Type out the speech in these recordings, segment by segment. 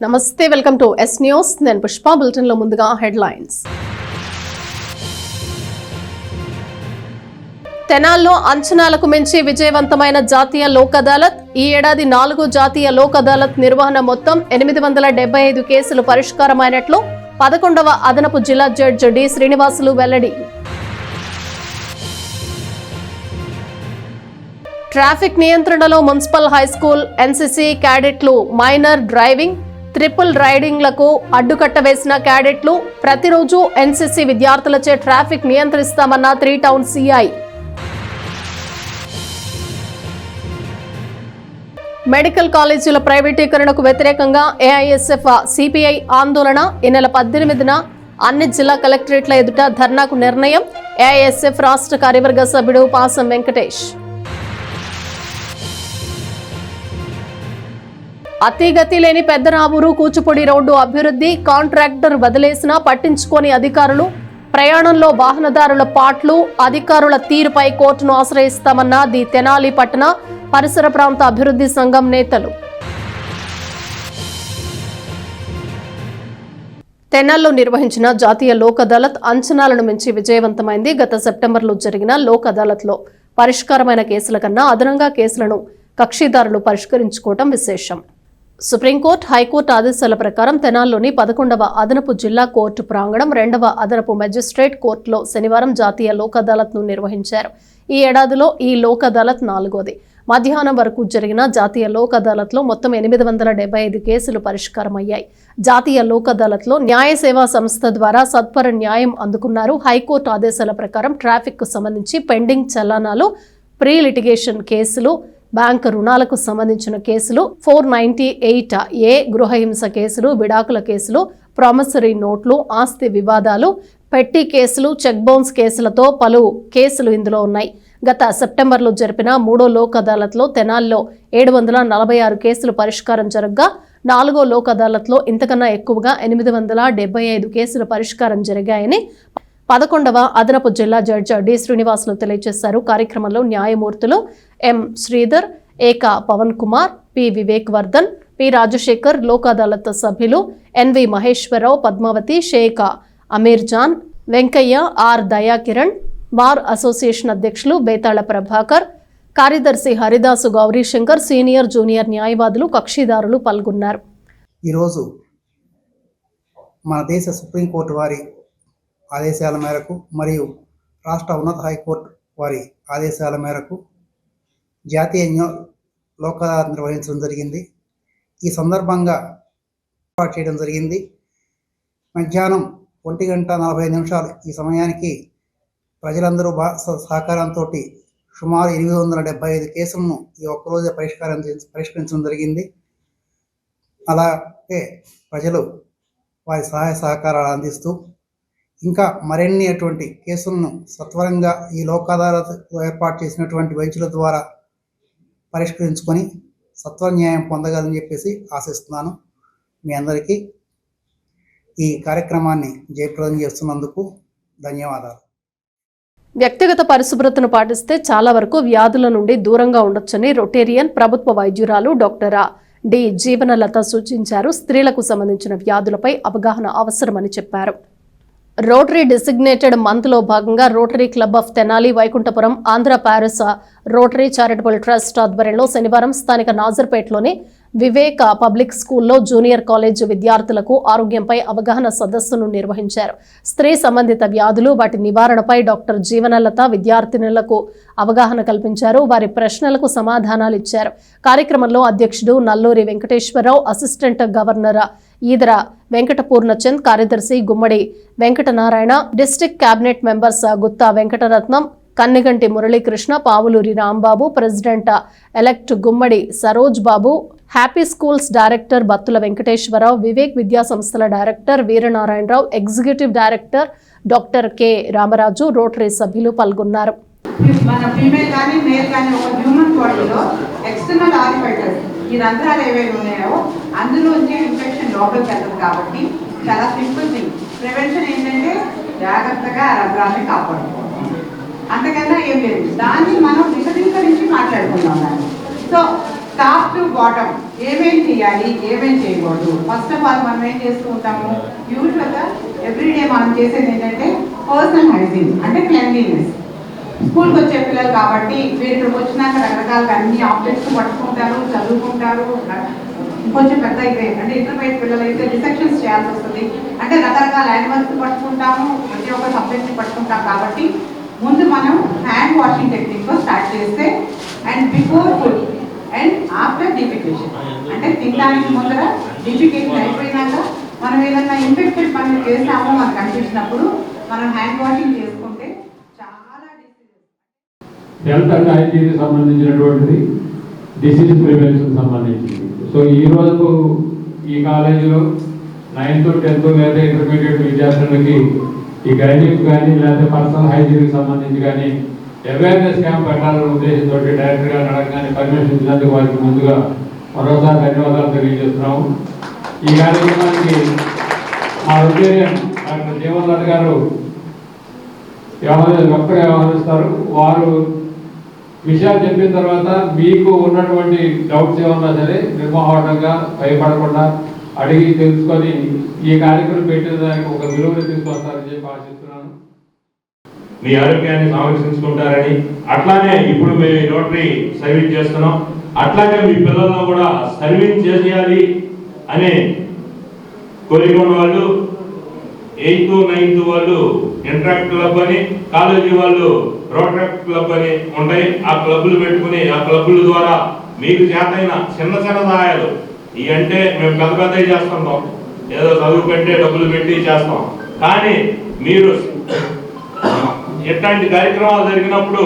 నమస్తే, welcome to yes news. నేను Pushpa. Bulletin లో ముందుగా హెడ్లైన్స్. తెనాల్లో అంచనాలకు మించి విజయవంతమైన జాతీయ లోక్ అదాలత్. ఈ ఏడాది 4వ జాతీయ లోక్ అదాలత్ నిర్వహణ మొత్తం 875 కేసులు పరిష్కారమైనట్లు 11వ అదనపు జిల్లా జడ్జి డి శ్రీనివాసులు వెల్లడి. ట్రాఫిక్ నియంత్రణలో మున్సిపల్ హైస్కూల్ ఎన్సీసీ క్యాడెట్లు మైనర్ డ్రైవింగ్, ట్రిపుల్ రైడింగ్లకు అడ్డుకట్ట వేసిన క్యాడెట్లు. ప్రతిరోజు ఎన్సీసీ విద్యార్థులచే ట్రాఫిక్ నియంత్రిస్తామన్న 3 టౌన్ సిఐ. మెడికల్ కాలేజీల ప్రైవేటీకరణకు వ్యతిరేకంగా ఏఐఎస్ఎఫ్ సిపిఐ ఆందోళన. ఈ నెల 18న అన్ని జిల్లా కలెక్టరేట్ల ఎదుట ధర్నాకు నిర్ణయం. ఏఐఎస్ఎఫ్ రాష్ట్ర కార్యవర్గ సభ్యుడు పాసం వెంకటేష్. అతిగతి లేని పెద్దరావూరు కూచిపూడి రోడ్డు అభివృద్ధి. కాంట్రాక్టర్ వదిలేసినా పట్టించుకోని అధికారులు. ప్రయాణంలో వాహనదారుల పాట్లు. అధికారుల తీరుపై కోర్టును ఆశ్రయిస్తామన్న ది తెనాలి పట్టణ పరిసర ప్రాంత అభివృద్ధి సంఘం నేతలు. తెనాల్లో నిర్వహించిన జాతీయ లోక్ అదాలత్ అంచనాలను మించి విజయవంతమైంది. గత సెప్టెంబర్లో జరిగిన లోక్ అదాలత్లో పరిష్కారమైన కేసుల కన్నా అదనంగా కేసులను కక్షిదారులు పరిష్కరించుకోవడం విశేషం. సుప్రీంకోర్టు, హైకోర్టు ఆదేశాల ప్రకారం తెనాల్లోని 11వ అదనపు జిల్లా కోర్టు ప్రాంగణం 2వ అదనపు మెజిస్ట్రేట్ కోర్టులో శనివారం జాతీయ లోక్ అదాలత్ను నిర్వహించారు. ఈ ఏడాదిలో ఈ లోక్ అదాలత్ 4వది. మధ్యాహ్నం వరకు జరిగిన జాతీయ లోక్ అదాలత్లో మొత్తం 875 కేసులు పరిష్కారమయ్యాయి. జాతీయ లోక్ అదాలత్లో న్యాయ సేవా సంస్థ ద్వారా సత్వర న్యాయం అందుకున్నారు. హైకోర్టు ఆదేశాల ప్రకారం ట్రాఫిక్ కు సంబంధించి పెండింగ్ చలానాలు, ప్రీ లిటిగేషన్ కేసులు, బ్యాంకు రుణాలకు సంబంధించిన కేసులు, 498A గృహహింస కేసులు, విడాకుల కేసులు, ప్రామిసరీ నోట్లు, ఆస్తి వివాదాలు, పెట్టి కేసులు, చెక్ బౌన్స్ కేసులతో పలు కేసులు ఇందులో ఉన్నాయి. గత సెప్టెంబర్లో జరిపిన 3వ లోక్ అదాలత్లో తెనాల్లో 746 కేసులు పరిష్కారం జరగగా 4వ లోక్ అదాలత్లో ఇంతకన్నా ఎక్కువగా 875 కేసులు పరిష్కారం జరిగాయని 11వ అదనపు జిల్లా జడ్జి డి శ్రీనివాసులు తెలియజేశారు. కార్యక్రమంలో న్యాయమూర్తులు M Sridhar, Eka Pavan Kumar, P Vivek Vardhan, P Rajasekhar, Lok Adalat సభ్యులు NV Maheswararao, Padmavathi, Sheikh Ameer Jan, Venkaiah, R Dayakiran, bar association అధ్యక్షులు బేతాళ ప్రభాకర్, కార్యదర్శి హరిదాసు గౌరీశంకర్, సీనియర్ జూనియర్ న్యాయవాదులు, కక్షిదారులు పాల్గొన్నారు. ఈరోజు మన దేశ సుప్రీంకోర్టు వారి ఆదేశాల మేరకు మరియు రాష్ట్ర ఉన్నత హైకోర్టు వారి ఆదేశాల మేరకు జాతీయ లోక్ అదాలత్ నిర్వహించడం జరిగింది. ఈ సందర్భంగా ఏర్పాటు చేయడం జరిగింది. మధ్యాహ్నం 1:45 ఈ సమయానికి ప్రజలందరూ సహకారంతో సుమారు 875 కేసులను ఈ ఒక్కరోజే పరిష్కరించడం జరిగింది. అలాగే ప్రజలు వారి సహాయ సహకారాలు అందిస్తూ ఇంకా మరిన్ని అటువంటి కేసులను సత్వరంగా ఈ లోక్ అదాలత్ ఏర్పాటు చేసినటువంటి బెంచ్ల ద్వారా పరిష్కరించుకొని సత్వర న్యాయం పొందగలని చెప్పేసి ఆశిస్తున్నాను. మీ అందరికీ ఈ కార్యక్రమాన్ని జయప్రదం చేస్తున్నందుకు ధన్యవాదాలు. వ్యక్తిగత పరిశుభ్రతను పాటిస్తే చాలా వరకు వ్యాధుల నుండి దూరంగా ఉండొచ్చని రొటేరియన్ ప్రభుత్వ వైద్యురాలు డాక్టర్ డి జీవనలత సూచించారు. స్త్రీలకు సంబంధించిన వ్యాధులపై అవగాహన అవసరమని చెప్పారు. రోటరీ డిసిగ్నేటెడ్ మంత్లో భాగంగా rotary club of Tenali, Vaikunthapuram, Andhra Paris rotary charitable trust ఆధ్వర్యంలో శనివారం స్థానిక నాజర్పేటలోని వివేక పబ్లిక్ స్కూల్లో జూనియర్ కాలేజ్ విద్యార్థులకు ఆరోగ్యంపై అవగాహన సదస్సును నిర్వహించారు. స్త్రీ సంబంధిత వ్యాధులు, వాటి నివారణపై డాక్టర్ జీవనలత విద్యార్థినులకు అవగాహన కల్పించారు. వారి ప్రశ్నలకు సమాధానాలు ఇచ్చారు. కార్యక్రమంలో అధ్యక్షుడు నల్లూరి వెంకటేశ్వరరావు, అసిస్టెంట్ గవర్నర్ ఈదర వెంకటపూర్ణచంద్, కార్యదర్శి Gummadi Venkatanarayana, district cabinet members Gutta Venkataratnam, Kanniganti Muralikrishna, Pavuluri Rambabu, president elect Gummadi Saroj Babu, happy schools director Battula Venkateswararao, Vivek విద్యా సంస్థల director Veeranarayanarao, executive director doctor K Ramaraju, Rotary సభ్యులు పాల్గొన్నారు. మన ఫీమేల్ కానీ మేల్ కానీ ఒక హ్యూమన్ బాడీలో ఎక్స్టర్నల్ ఆరిఫైటర్స్ ఈ రంధ్రాలు ఏవైతే ఉన్నాయో అందులోంచి ఇన్ఫెక్షన్ లోపలికి వెళ్తుంది. కాబట్టి చాలా సింపుల్ థింగ్. ప్రివెన్షన్ ఏంటంటే జాగ్రత్తగా ఆ రంధ్రాన్ని కాపాడుకోవాలి, అంతకన్నా ఏం లేదు. దాన్ని మనం విశదీకరించి మాట్లాడుకుందాం. సో టాప్ టు బాటమ్ ఏమేం చేయాలి, ఏమేం చేయకూడదు. ఫస్ట్ ఆఫ్ ఆల్ మనం ఏం చేస్తూ ఉంటాము, యూజువల్గా ఎవ్రీడే మనం చేసేది ఏంటంటే పర్సనల్ హైజీన్, అంటే క్లెన్లీనెస్. స్కూల్కి వచ్చే పిల్లలు కాబట్టి వీరు ఇక్కడికి వచ్చినాక రకరకాలుగా అన్ని ఆబ్జెక్ట్స్ పట్టుకుంటారు, చదువుకుంటారు. కొంచెం పెద్ద అయితే అంటే ఇంటర్మీడియట్ పిల్లలు అయితే డిసెక్షన్స్ చేయాల్సి వస్తుంది. అంటే రకరకాల యానిమల్స్ పట్టుకుంటాము, ప్రతి ఒక్క సబ్జెక్ట్ని పట్టుకుంటాం. కాబట్టి ముందు మనం హ్యాండ్ వాషింగ్ టెక్నిక్తో స్టార్ట్ చేస్తే, and before food and after defecation, అంటే తినడానికి ముందర డిఫికేషన్ అయిపోయినాక మనం ఏదైనా ఇన్ఫెక్టెడ్ పనులు చేస్తామో మనకు అనిపించినప్పుడు మనం హ్యాండ్ వాషింగ్ చేసుకుంటే చాలా హెల్త్ అండ్ హైజీన్కి సంబంధించినటువంటిది, డిసీజ్ ప్రివెన్షన్ సంబంధించింది. సో ఈ రోజు ఈ కాలేజీలో 9th, 10th లేదా ఇంటర్మీడియట్ విద్యార్థులకి ఈ గైనిక్ కానీ లేదా పర్సనల్ హైజీన్కి సంబంధించి కానీ అవేర్నెస్ క్యాంప్ పెట్టాలనే ఉద్దేశంతో డైరెక్టర్ గారు అడగగానే పర్మిషన్ ఇచ్చినందుకు వారికి ముందుగా మరోసారి ధన్యవాదాలు తెలియజేస్తున్నాము. ఈ కార్యక్రమానికి మా ఉద్యోగం డాక్టర్ జీవన్ రెడ్డి గారు వ్యవహరిస్తారు. వారు విషయాలు చెప్పిన తర్వాత మీకు ఉన్నటువంటి డౌట్స్ ఏమన్నా సరే నిర్మోహటంగా భయపడకుండా అడిగి తెలుసుకొని ఈ కార్యక్రమం పెట్టిన దానికి ఒక విలువను తీసుకొస్తారని చెప్పి ఆశిస్తున్నాను. మీ ఆరోగ్యాన్ని సంరక్షించుకుంటారని, అట్లానే ఇప్పుడు మేము రోటరీ సర్వీస్ చేస్తున్నాం, అట్లాగే మీ పిల్లలను కూడా సర్వీస్ చేయాలి అనే కోరిక ఉన్న వాళ్ళు 8th, 9th వాళ్ళు ఇంటరాక్ట్ క్లబ్ అని, కాలేజీ వాళ్ళు రోటరీ క్లబ్ అని ఉంటాయి. ఆ క్లబ్లు పెట్టుకుని ఆ క్లబ్ల ద్వారా మీకు చేతైన చిన్న చిన్న సహాయాలు ఇవి అంటే మేము పెద్ద పెద్దవి చేస్తుంటాం, ఏదో చదువు పెట్టే డబ్బులు పెట్టి చేస్తాం. కానీ మీరు ఎట్లాంటి కార్యక్రమాలు జరిగినప్పుడు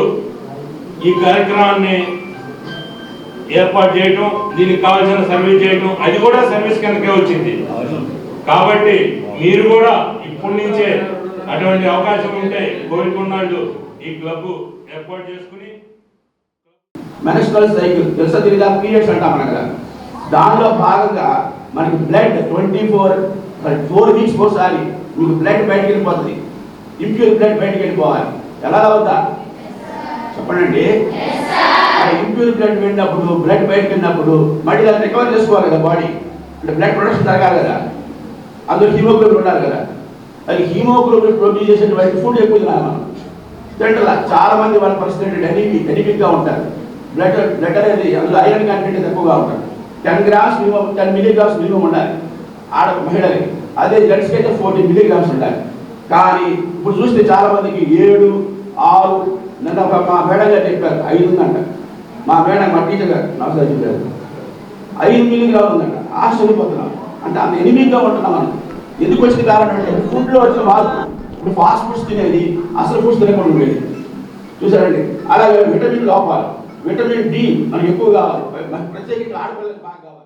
ఈ కార్యక్రమాన్ని ఏర్పాటు చేయటం, దీనికి కావాల్సిన సర్వీస్ చేయటం, అది కూడా సర్వీస్ కిందకే వచ్చింది. కాబట్టి మీరు కూడా ఇప్పటి నుంచే అటువంటి అవకాశం ఉంటే కోరుకున్నాళ్ళు ఈ క్లబ్ ఏర్పాటు చేసుకుని మెన్స్ట్రువల్ సైకిల్ తెలుసా తెలీదా, పీరియడ్స్ అంటాం మనం కదా, దానిలో భాగంగా మనకి బ్లడ్ 4 వీక్స్ ఒకసారి మీకు బ్లడ్ బయటకు వెళ్ళిపోతుంది. ఇంప్యూర్ బ్లడ్ బయటకు వెళ్ళిపోవాలి. ఎలా అవుతా చెప్పండి. ఇంప్యూర్ బ్లడ్ వెళ్ళినప్పుడు, బ్లడ్ బయటకు వెళ్ళినప్పుడు మళ్ళీ దాన్ని రికవర్ చేసుకోవాలి కదా బాడీ, అంటే బ్లడ్ ప్రొడక్షన్ జరగాలి కదా, అందులో హీమోగ్లోబిన్ ఉండాలి కదా. అది హీమోగ్లోబిన్ ప్రొడ్యూస్ చేసేటువంటి ఫుడ్ ఎక్కువ తినాలి మనం. తింటలా చాలా మంది వాళ్ళ పరిస్థితి ఎనిమిక్గా ఉంటారు. బ్లడ్ అనేది అందులో ఐరన్ కంటెంట్ ఎక్కువగా ఉంటుంది. 10 grams మినిమం, 10 milligrams మినిమం ఉండాలి మహిళలకి. అదే జెంట్స్కి అయితే 40 milligrams ఉండాలి. కానీ ఇప్పుడు చూస్తే చాలా మందికి 7, 6, నిన్న మా మేడం గారు చెప్పారు 5 ఉందంట. మా మేడం మా టీచర్ గారు నాకు చెప్పారు 5 milligrams ఉందంట. ఆశ్చర్యపోతున్నాం. అంటే అంత ఎనిమిదిగా ఉంటున్నాం మనం. ఎందుకు వచ్చిన కారణం అంటే ఫుడ్లో వచ్చిన మార్పు. ఇప్పుడు ఫాస్ట్ ఫుడ్స్ తినేది, అసలు ఫుడ్స్ తినకుండా ఉండేది చూసారండి. అలాగే విటమిన్ లోపాలు, విటమిన్ డి మనకి ఎక్కువ కావాలి, ప్రత్యేకించి ఆడపిల్లలకు బాగా కావాలి.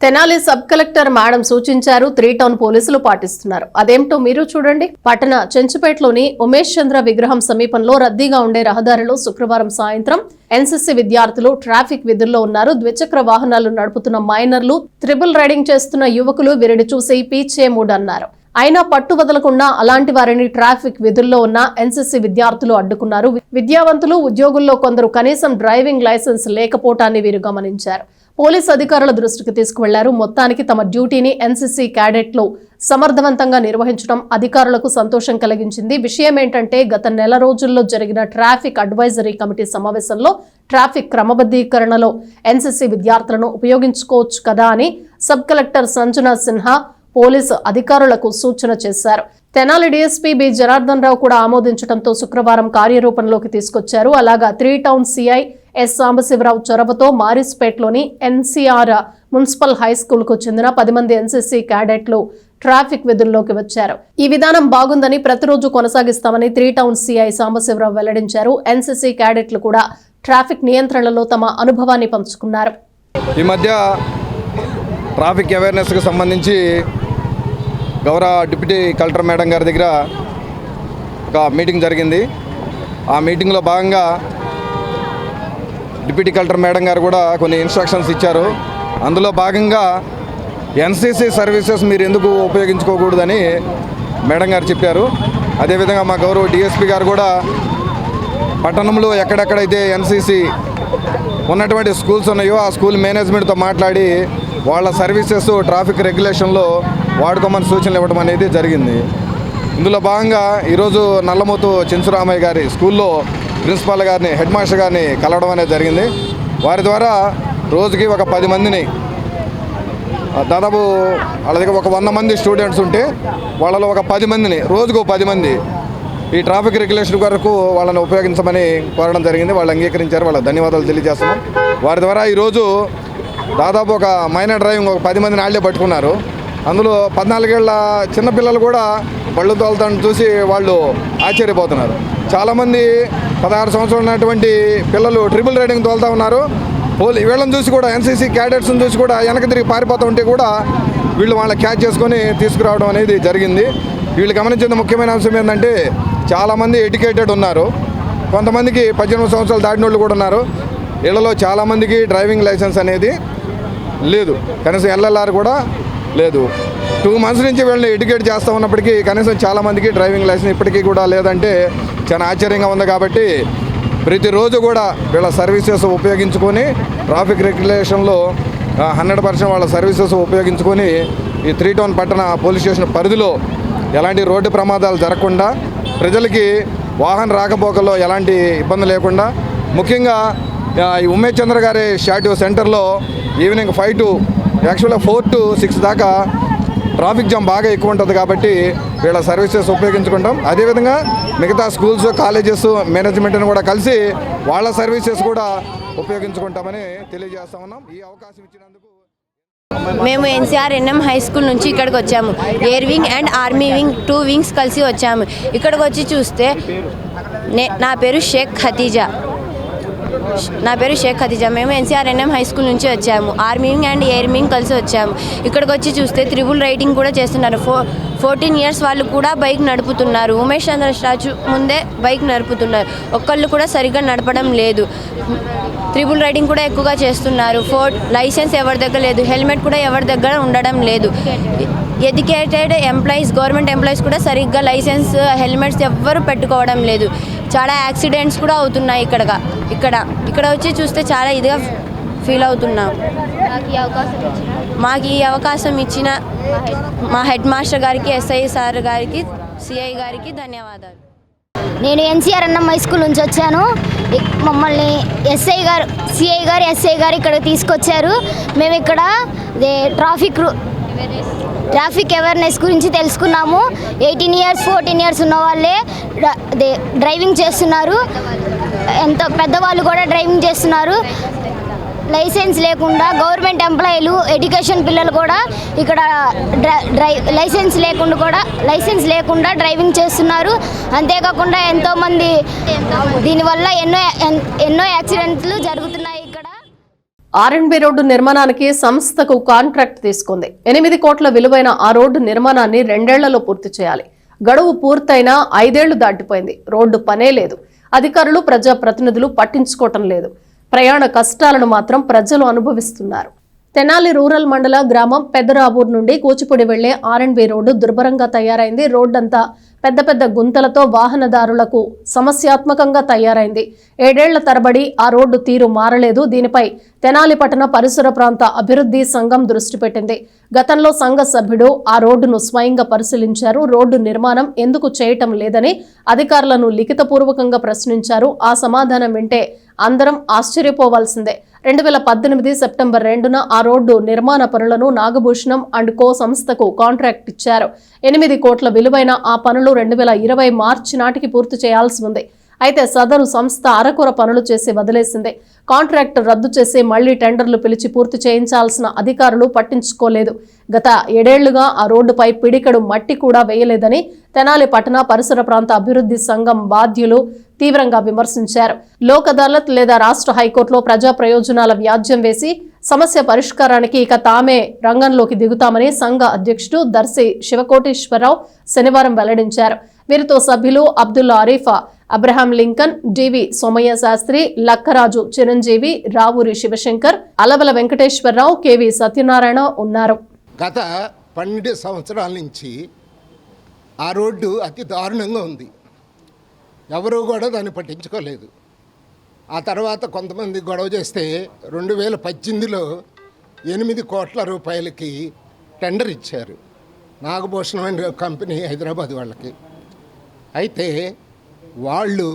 తెనాలి సబ్ కలెక్టర్ మేడం సూచించారు, 3 టౌన్ పోలీసులు పాటిస్తున్నారు. అదేంటో మీరు చూడండి. పట్టణ చెంచుపేటలోని ఉమేష్ చంద్ర విగ్రహం సమీపంలో రద్దీగా ఉండే రహదారిలో శుక్రవారం సాయంత్రం ఎన్సీసీ విద్యార్థులు ట్రాఫిక్ విధుల్లో ఉన్నారు. ద్విచక్ర వాహనాలు నడుపుతున్న మైనర్లు, త్రిబుల్ రైడింగ్ చేస్తున్న యువకులు వీరిని చూసి పీచే మూడ్ అన్నారు. అయినా పట్టు వదలకుండా అలాంటి వారిని ట్రాఫిక్ విధుల్లో ఉన్న ఎన్సీసీ విద్యార్థులు అడ్డుకున్నారు. విద్యావంతులు, ఉద్యోగుల్లో కొందరు కనీసం డ్రైవింగ్ లైసెన్స్ లేకపోవటాన్ని వీరు గమనించారు. పోలీసు అధికారుల దృష్టికి తీసుకువెళ్లారు. మొత్తానికి తమ డ్యూటీని ఎన్సీసీ క్యాడెట్లు సమర్థవంతంగా నిర్వహించడం అధికారులకు సంతోషం కలిగించింది. విషయం ఏంటంటే గత నెల రోజుల్లో జరిగిన ట్రాఫిక్ అడ్వైజరీ కమిటీ సమావేశంలో ట్రాఫిక్ క్రమబద్ధీకరణలో ఎన్సీసీ విద్యార్థులను ఉపయోగించుకోవచ్చు కదా అని sub collector Sanjana Sinha police అధికారులకు సూచన చేశారు. తెనాలి డీఎస్పీ బి జనార్దన్ రావు కూడా ఆమోదించడంతో శుక్రవారం కార్యరూపంలోకి తీసుకొచ్చారు. అలాగా 3 టౌన్ సిఐ ఎస్ సాంబశివరావు చొరవతో మారిస్పేట్లోని ఎన్సీఆర్ మున్సిపల్ హై స్కూల్ కు చెందిన 10 మంది ఎన్సీసీ క్యాడెట్లు ట్రాఫిక్ విధుల్లోకి వచ్చారు. ఈ విధానం బాగుందని, ప్రతిరోజు కొనసాగిస్తామని 3 టౌన్ సిఐ సాంబశివరావు వెల్లడించారు. ఎన్సీసీ క్యాడెట్లు కూడా ట్రాఫిక్ నియంత్రణలో తమ అనుభవాన్ని పంచుకున్నారు. ఈ మధ్య ట్రాఫిక్ అవేర్నెస్కి సంబంధించి గౌరవ డిప్యూటీ కలెక్టర్ మేడం గారి దగ్గర ఒక మీటింగ్ జరిగింది. ఆ మీటింగ్లో భాగంగా డిప్యూటీ కలెక్టర్ మేడం గారు కూడా కొన్ని ఇన్స్ట్రక్షన్స్ ఇచ్చారు. అందులో భాగంగా ఎన్సీసీ సర్వీసెస్ మీరు ఎందుకు ఉపయోగించుకోకూడదని మేడం గారు చెప్పారు. అదేవిధంగా మా గౌరవ డిఎస్పీ గారు కూడా పట్టణంలో ఎక్కడెక్కడైతే ఎన్సీసీ ఉన్నటువంటి స్కూల్స్ ఉన్నాయో ఆ స్కూల్ మేనేజ్మెంట్తో మాట్లాడి వాళ్ళ సర్వీసెస్ ట్రాఫిక్ రెగ్యులేషన్లో వాడుకోమని సూచనలు ఇవ్వడం అనేది జరిగింది. ఇందులో భాగంగా ఈరోజు నల్లమూతు చెంచురామయ్య గారి స్కూల్లో ప్రిన్సిపాల్ గారిని, హెడ్ మాస్టర్ గారిని కలవడం అనేది జరిగింది. వారి ద్వారా రోజుకి ఒక 10 మందిని, దాదాపు వాళ్ళ దగ్గర ఒక 100 మంది స్టూడెంట్స్ ఉంటే వాళ్ళలో ఒక 10 మందిని, రోజుకు 10 మంది ఈ ట్రాఫిక్ రెగ్యులేషన్ వరకు వాళ్ళని ఉపయోగించమని కోరడం జరిగింది. వాళ్ళు అంగీకరించారు. వాళ్ళకి ధన్యవాదాలు తెలియజేస్తున్నాం. వారి ద్వారా ఈరోజు దాదాపు ఒక మైనర్ డ్రైవింగ్ ఒక 10 మందిని వాళ్ళే పట్టుకున్నారు. అందులో 14 ఏళ్ల చిన్నపిల్లలు కూడా బళ్ళు తోలుతాను చూసి వాళ్ళు ఆశ్చర్యపోతున్నారు. చాలామంది 16 సంవత్సరాలు ఉన్నటువంటి పిల్లలు ట్రిపుల్ రైడింగ్ తోలుతూ ఉన్నారు. వీళ్ళని చూసి కూడా ఎన్సీసీ క్యాడెట్స్ని చూసి కూడా వెనక తిరిగి పారిపోతూ ఉంటే కూడా వీళ్ళు వాళ్ళని క్యాచ్ చేసుకొని తీసుకురావడం అనేది జరిగింది. వీళ్ళు గమనించిన ముఖ్యమైన అంశం ఏంటంటే చాలామంది ఎడ్యుకేటెడ్ ఉన్నారు, కొంతమందికి 18 సంవత్సరాలు దాటిన వాళ్ళు కూడా ఉన్నారు. వీళ్ళలో చాలామందికి డ్రైవింగ్ లైసెన్స్ అనేది లేదు, కనీసం ఎల్ఎల్ఆర్ కూడా లేదు. 2 months నుంచి వీళ్ళని ఎడ్యుకేట్ చేస్తూ ఉన్నప్పటికీ కనీసం చాలామందికి డ్రైవింగ్ లైసెన్స్ ఇప్పటికీ కూడా లేదంటే చాలా ఆశ్చర్యంగా ఉంది. కాబట్టి ప్రతిరోజు కూడా వీళ్ళ సర్వీసెస్ ఉపయోగించుకొని ట్రాఫిక్ రెగ్యులేషన్లో 100% వాళ్ళ సర్వీసెస్ ఉపయోగించుకొని ఈ 3 టౌన్ పట్టణ పోలీస్ స్టేషన్ పరిధిలో ఎలాంటి రోడ్డు ప్రమాదాలు జరగకుండా, ప్రజలకి వాహన రాకపోకల్లో ఎలాంటి ఇబ్బంది లేకుండా, ముఖ్యంగా ఈ ఉమేష్ చంద్ర గారి స్టాట్యూ సెంటర్లో ఈవినింగ్ 5 to 4 to 6 దాకా ట్రాఫిక్ జామ్ బాగా ఎక్కువ ఉంటుంది. కాబట్టి వీళ్ళ సర్వీసెస్ ఉపయోగించుకుంటాం. అదేవిధంగా మిగతా స్కూల్స్, కాలేజెస్ మేనేజ్మెంట్ని కూడా కలిసి వాళ్ళ సర్వీసెస్ కూడా ఉపయోగించుకుంటామని తెలియజేస్తా ఉన్నాం. ఈ అవకాశం ఇచ్చినందుకు మేము NCR-NM హై స్కూల్ నుంచి ఇక్కడికి వచ్చాము. Air wing and army wing 2 wings కలిసి వచ్చాము. ఇక్కడికి వచ్చి చూస్తే నా పేరు షేక్ ఖదీజా. మేము NCR-NM హై స్కూల్ నుంచి వచ్చాము. Army wing and air wing కలిసి వచ్చాము. ఇక్కడికి వచ్చి చూస్తే త్రిబుల్ రైడింగ్ కూడా చేస్తున్నారు. 14 years వాళ్ళు కూడా బైక్ నడుపుతున్నారు. ఉమేష్ చంద్ర స్టాచ్యూ ముందే బైక్ నడుపుతున్నారు. ఒక్కళ్ళు కూడా సరిగ్గా నడపడం లేదు. త్రిబుల్ రైడింగ్ కూడా ఎక్కువగా చేస్తున్నారు. లైసెన్స్ ఎవరి దగ్గర లేదు, హెల్మెట్ కూడా ఎవరి దగ్గర ఉండడం లేదు. ఎడ్యుకేటెడ్ ఎంప్లాయీస్, గవర్నమెంట్ ఎంప్లాయీస్ కూడా సరిగ్గా లైసెన్స్, హెల్మెట్స్ ఎవ్వరు పెట్టుకోవడం లేదు. చాలా యాక్సిడెంట్స్ కూడా అవుతున్నాయి. ఇక్కడ వచ్చి చూస్తే చాలా ఇదిగా ఫీల్ అవుతున్నాం. మాకు ఈ అవకాశం ఇచ్చిన మా హెడ్ మాస్టర్ గారికి, SI సార్ గారికి, CI గారికి ధన్యవాదాలు. నేను NCR-NM హై స్కూల్ నుంచి వచ్చాను. మమ్మల్ని SI గారు, CI గారు, SI గారు ఇక్కడ తీసుకొచ్చారు. మేము ఇక్కడ ట్రాఫిక్ అవేర్నెస్ గురించి తెలుసుకున్నాము. 18 years, 14 years ఉన్న వాళ్ళే డ్రైవింగ్ చేస్తున్నారు. ఎంతో పెద్దవాళ్ళు కూడా డ్రైవింగ్ చేస్తున్నారు. లైసెన్స్ లేకుండా గవర్నమెంట్ ఎంప్లాయీలు, ఎడ్యుకేషన్ పిల్లలు కూడా ఇక్కడ లైసెన్స్ లేకుండా డ్రైవింగ్ చేస్తున్నారు. అంతేకాకుండా ఎంతోమంది దీనివల్ల ఎన్నో యాక్సిడెంట్లు జరుగుతున్నాయి. ఇక్కడ R&B రోడ్డు నిర్మాణానికి సంస్థకు కాంట్రాక్ట్ తీసుకుంది. 8 కోట్ల విలువైన ఆ రోడ్డు నిర్మాణాన్ని 2 ఏళ్లలో పూర్తి చేయాలి. గడువు పూర్తయినా 5 ఏళ్లు దాటిపోయింది. రోడ్డు పనే లేదు. అధికారులు, ప్రజాప్రతినిధులు పట్టించుకోవటం లేదు. ప్రయాణ కష్టాలను మాత్రం ప్రజలు అనుభవిస్తున్నారు. తెనాలి రూరల్ మండల గ్రామం పెద్దరాబూర్ నుండి కూచిపూడి వెళ్లే R&B రోడ్డు దుర్భరంగా తయారైంది. రోడ్డంతా పెద్ద పెద్ద గుంతలతో వాహనదారులకు సమస్యాత్మకంగా తయారైంది. 7 ఏళ్ల తరబడి ఆ రోడ్డు తీరు మారలేదు. దీనిపై తెనాలి పట్టణ పరిసర ప్రాంత అభివృద్ధి సంఘం దృష్టి పెట్టింది. గతంలో సంఘ సభ్యుడు ఆ రోడ్డును స్వయంగా పరిశీలించారు. రోడ్డు నిర్మాణం ఎందుకు చేయటం లేదని అధికారులను లిఖితపూర్వకంగా ప్రశ్నించారు. ఆ సమాధానం వింటే అందరం ఆశ్చర్యపోవాల్సిందే. 2018 సెప్టెంబర్ 2న ఆ రోడ్డు నిర్మాణ పనులను నాగభూషణం అండ్ కో సంస్థకు కాంట్రాక్ట్ ఇచ్చారు. 8 కోట్ల విలువైన ఆ పనులు 2020 మార్చి నాటికి పూర్తి చేయాల్సి ఉంది. అయితే సదరు సంస్థ అరకొర పనులు చేసి వదిలేసింది. కాంట్రాక్ట్ రద్దు చేసి మళ్లీ టెండర్లు పిలిచి పూర్తి చేయించాల్సిన అధికారులు పట్టించుకోలేదు. గత 7 ఏళ్లుగా ఆ రోడ్డుపై పిడికెడు మట్టి కూడా వేయలేదని తెనాలి పట్టణ పరిసర ప్రాంత అభివృద్ధి సంఘం బాధ్యులు తీవ్రంగా విమర్శించారు. లోక్ అదాలత్ లేదా రాష్ట్ర హైకోర్టులో ప్రజా ప్రయోజనాల వ్యాజ్యం వేసి సమస్య పరిష్కారానికి ఇక తామే రంగంలోకి దిగుతామని సంఘ అధ్యక్షుడు దర్శి శివకోటేశ్వరరావు శనివారం వెల్లడించారు. వీరితో సభ్యులు అబ్దుల్లా అరీఫా, అబ్రహాం లింకన్, డివి సోమయ్య శాస్త్రి, లక్కరాజు చిరంజీవి, రావూరి శివశంకర్, అలవల వెంకటేశ్వరరావు, కేవి సత్యనారాయణ ఉన్నారు. గత 12 సంవత్సరాల నుంచి ఆ రోడ్డు అతి దారుణంగా ఉంది. ఎవరూ కూడా దాన్ని పట్టించుకోలేదు. ఆ తర్వాత కొంతమంది గొడవ చేస్తే 2018లో 8 కోట్ల రూపాయలకి టెండర్ ఇచ్చారు నాగభూషణం అండ్ కంపెనీ హైదరాబాద్ వాళ్ళకి. అయితే వాళ్ళు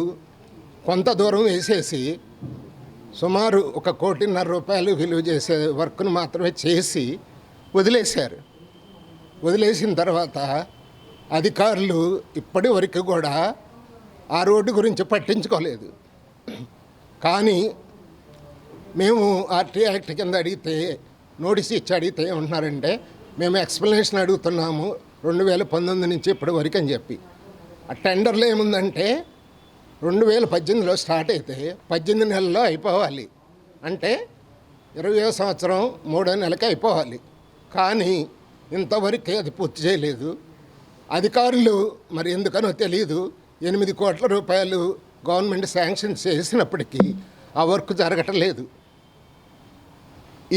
కొంత దూరం వేసేసి సుమారు 1.5 కోటి రూపాయలు విలువ చేసే వర్క్ను మాత్రమే చేసి వదిలేశారు. వదిలేసిన తర్వాత అధికారులు ఇప్పటి వరకు కూడా ఆ రోడ్డు గురించి పట్టించుకోలేదు. కానీ మేము ఆర్టీ యాక్ట్ కింద అడిగితే నోటీస్ ఇచ్చి అడిగితే ఏమంటున్నారంటే మేము ఎక్స్ప్లెనేషన్ అడుగుతున్నాము 2019 నుంచి ఇప్పటి వరకు అని చెప్పి. ఆ టెండర్లో ఏముందంటే 2018లో స్టార్ట్ అయితే 18 నెలల్లో అయిపోవాలి, అంటే 20వ సంవత్సరం 3వ నెలకి అయిపోవాలి. కానీ ఇంతవరకు అది పూర్తి చేయలేదు. అధికారులు మరి ఎందుకనో తెలియదు 8 కోట్ల రూపాయలు గవర్నమెంట్ శాంక్షన్ చేసినప్పటికీ ఆ వర్క్ జరగటం లేదు.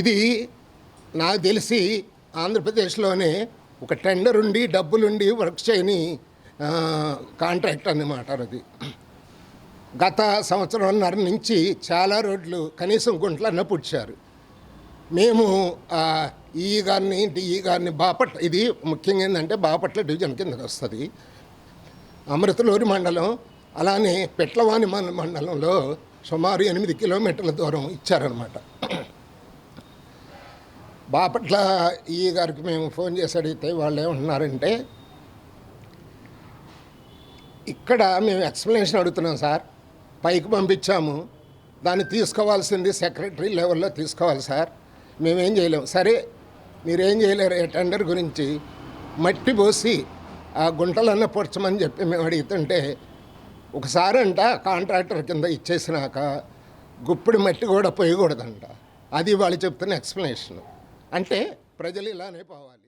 ఇది నాకు తెలిసి ఆంధ్రప్రదేశ్లోనే ఒక టెండర్ ఉండి డబ్బులుండి వర్క్ చేయని కాంట్రాక్ట్ అన్నమాట అది. గత సంవత్సరంన్నర నుంచి చాలా రోడ్లు కనీసం గుంటలన్న పుడిచారు. మేము ఈ గారిని డిఈ గారిని బాపట్ల, ఇది ముఖ్యంగా ఏంటంటే బాపట్ల డివిజన్ కిందకి వస్తుంది, అమృతలూరు మండలం, అలానే పెట్లవాణి మండలంలో సుమారు 8 కిలోమీటర్ల దూరం ఇచ్చారనమాట. బాపట్ల ఈ గారికి మేము ఫోన్ చేసి అడిగితే వాళ్ళు ఏమంటున్నారంటే ఇక్కడ మేము ఎక్స్ప్లెనేషన్ అడుగుతున్నాం సార్, పైకి పంపించాము, దాన్ని తీసుకోవాల్సింది సెక్రటరీ లెవెల్లో తీసుకోవాలి సార్, మేమేం చేయలేము. సరే మీరేం చేయలేరు, టెండర్ గురించి మట్టి పోసి ఆ గుంటలన్న పొడ్చమని చెప్పి మేము అడుగుతుంటే ఒకసారి అంట కాంట్రాక్టర్ కింద ఇచ్చేసినాక గుప్పిడి మట్టి కూడా పోయకూడదంట. అది వాళ్ళు చెప్తున్న ఎక్స్ప్లెనేషన్. అంటే ప్రజలు ఇలానే పోవాలి.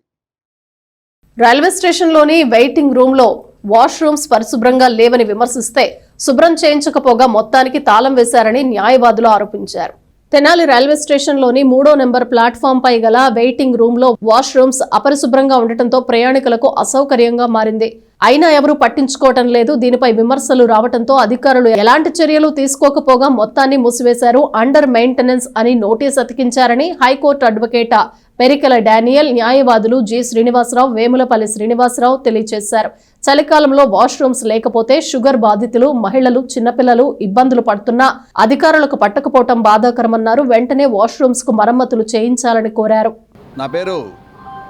రైల్వే స్టేషన్లోని వెయిటింగ్ రూమ్లో వాష్రూమ్స్ పరిశుభ్రంగా లేవని విమర్శిస్తే శుభ్రం చేయించకపోగా మొత్తానికి తాళం వేశారని న్యాయవాదులు ఆరోపించారు. తెనాలి రైల్వే స్టేషన్లోని 3వ నెంబర్ ప్లాట్ఫామ్ పై గల వెయిటింగ్ రూమ్ లో వాష్రూమ్స్ అపరిశుభ్రంగా ఉండటంతో ప్రయాణికులకు అసౌకర్యంగా మారింది. అయినా ఎవరూ పట్టించుకోవటం లేదు. దీనిపై విమర్శలు రావడంతో అధికారులు ఎలాంటి చర్యలు తీసుకోకపోగా మొత్తాన్ని మూసివేశారు. అండర్ మెయింటెనెన్స్ అని notice అతికించారని high court advocate Perikela Daniel, న్యాయవాదులు జి శ్రీనివాసరావు, వేములపల్లి శ్రీనివాసరావు తెలియజేశారు. చలికాలంలో వాష్రూమ్స్ లేకపోతే షుగర్ బాధితులు, మహిళలు, చిన్నపిల్లలు ఇబ్బందులు పడుతున్నా అధికారులకు పట్టకపోవటం బాధాకరమన్నారు. వెంటనే వాష్రూమ్స్ కు మరమ్మతులు చేయించాలని కోరారు. నా పేరు